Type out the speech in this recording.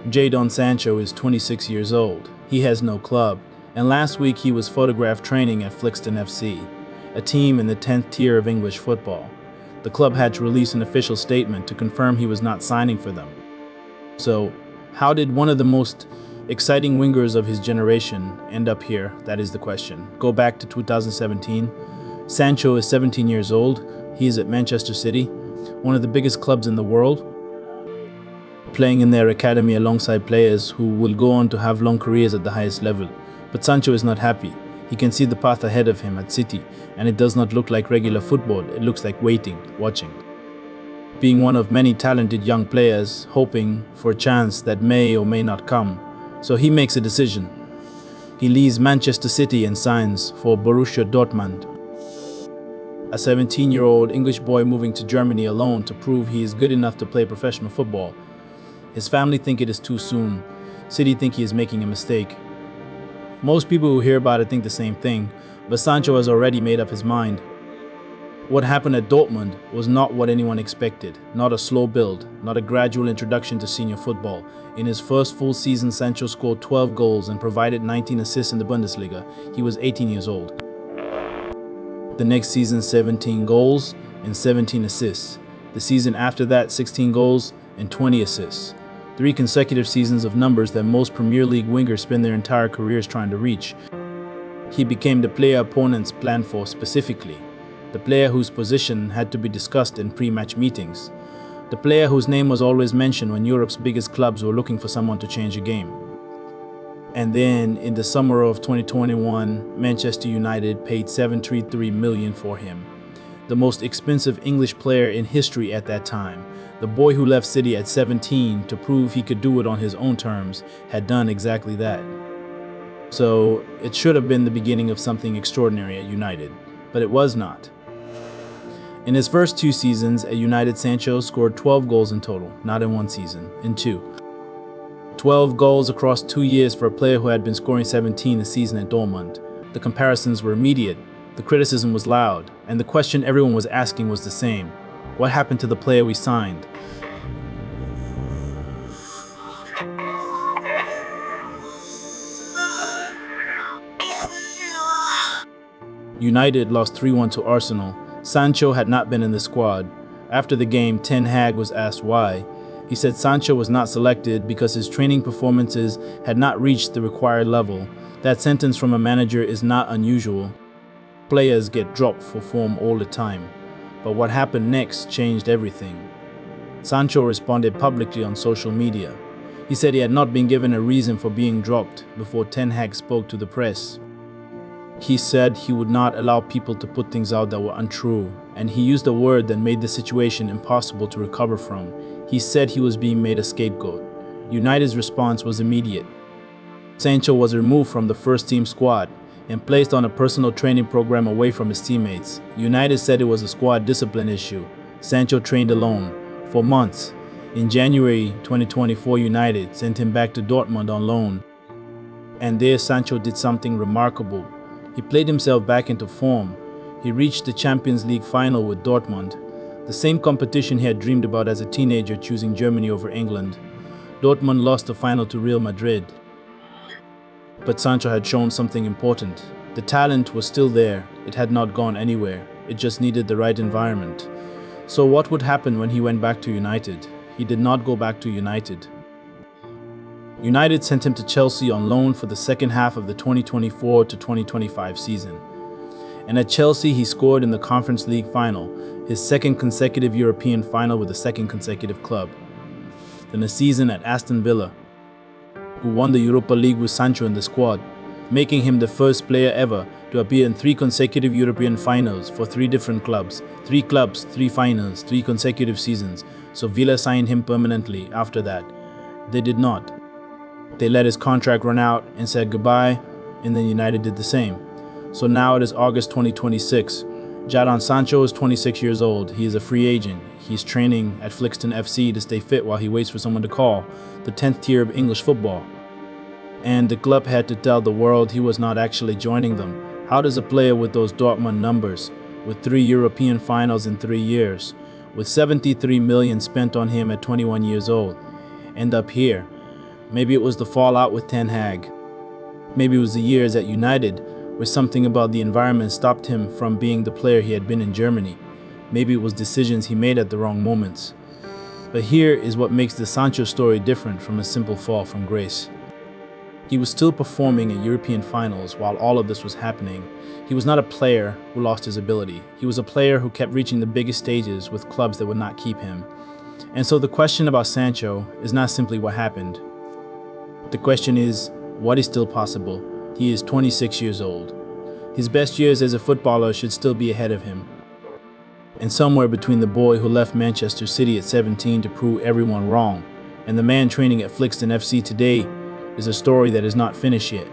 Jadon Sancho is 26 years old. He has no club, and last week he was photographed training at Flixton FC, a team in the 10th tier of English football. The club had to release an official statement to confirm he was not signing for them. So, how did one of the most exciting wingers of his generation end up here? That is the question. Go back to 2017. Sancho is 17 years old. He is at Manchester City, one of the biggest clubs in the world, playing in their academy alongside players who will go on to have long careers at the highest level. But Sancho is not happy. He can see the path ahead of him at City, and it does not look like regular football. It looks like waiting, watching. Being one of many talented young players, hoping for a chance that may or may not come. So he makes a decision. He leaves Manchester City and signs for Borussia Dortmund. A 17-year-old English boy moving to Germany alone to prove he is good enough to play professional football. His family think it is too soon. City think he is making a mistake. Most people who hear about it think the same thing, but Sancho has already made up his mind. What happened at Dortmund was not what anyone expected. Not a slow build, not a gradual introduction to senior football. In his first full season, Sancho scored 12 goals and provided 19 assists in the Bundesliga. He was 18 years old. The next season, 17 goals and 17 assists. The season after that, 16 goals and 20 assists. 3 consecutive seasons of numbers that most Premier League wingers spend their entire careers trying to reach. He became the player opponents planned for specifically, the player whose position had to be discussed in pre-match meetings, the player whose name was always mentioned when Europe's biggest clubs were looking for someone to change a game. And then, in the summer of 2021, Manchester United paid $733 million for him, the most expensive English player in history at that time. The boy who left City at 17 to prove he could do it on his own terms had done exactly that. So it should have been the beginning of something extraordinary at United, but it was not. In his first 2 seasons at United, Sancho scored 12 goals in total, not in one season, in 2. 12 goals across 2 years for a player who had been scoring 17 a season at Dortmund. The comparisons were immediate, the criticism was loud, and the question everyone was asking was the same. What happened to the player we signed? United lost 3-1 to Arsenal. Sancho had not been in the squad. After the game, Ten Hag was asked why. He said Sancho was not selected because his training performances had not reached the required level. That sentence from a manager is not unusual. Players get dropped for form all the time. But what happened next changed everything. Sancho responded publicly on social media. He said he had not been given a reason for being dropped before Ten Hag spoke to the press. He said he would not allow people to put things out that were untrue, and he used a word that made the situation impossible to recover from. He said he was being made a scapegoat. United's response was immediate. Sancho was removed from the first-team squad and placed on a personal training program away from his teammates. United said it was a squad discipline issue. Sancho trained alone for months. In January 2024, United sent him back to Dortmund on loan. And there Sancho did something remarkable. He played himself back into form. He reached the Champions League final with Dortmund, the same competition he had dreamed about as a teenager, choosing Germany over England. Dortmund lost the final to Real Madrid. But Sancho had shown something important. The talent was still there. It had not gone anywhere. It just needed the right environment. So what would happen when he went back to United? He did not go back to United. United sent him to Chelsea on loan for the second half of the 2024 to 2025 season. And at Chelsea, he scored in the Conference League final, his second consecutive European final with a second consecutive club. Then a season at Aston Villa, who won the Europa League with Sancho in the squad, making him the first player ever to appear in 3 consecutive European finals for 3 different clubs. 3 clubs, 3 finals, 3 consecutive seasons. So Villa signed him permanently after that. They did not. They let his contract run out and said goodbye, and then United did the same. So now it is August 2026. Jadon Sancho is 26 years old. He is a free agent. He's training at Flixton FC to stay fit while he waits for someone to call, the 10th tier of English football. And the club had to tell the world he was not actually joining them. How does a player with those Dortmund numbers, with 3 European finals in 3 years, with $73 million spent on him at 21 years old, end up here? Maybe it was the fallout with Ten Hag. Maybe it was the years at United, where something about the environment stopped him from being the player he had been in Germany. Maybe it was decisions he made at the wrong moments. But here is what makes the Sancho story different from a simple fall from grace. He was still performing at European finals while all of this was happening. He was not a player who lost his ability. He was a player who kept reaching the biggest stages with clubs that would not keep him. And so the question about Sancho is not simply what happened. The question is, what is still possible? He is 26 years old. His best years as a footballer should still be ahead of him. And somewhere between the boy who left Manchester City at 17 to prove everyone wrong and the man training at Flixton FC today is a story that is not finished yet.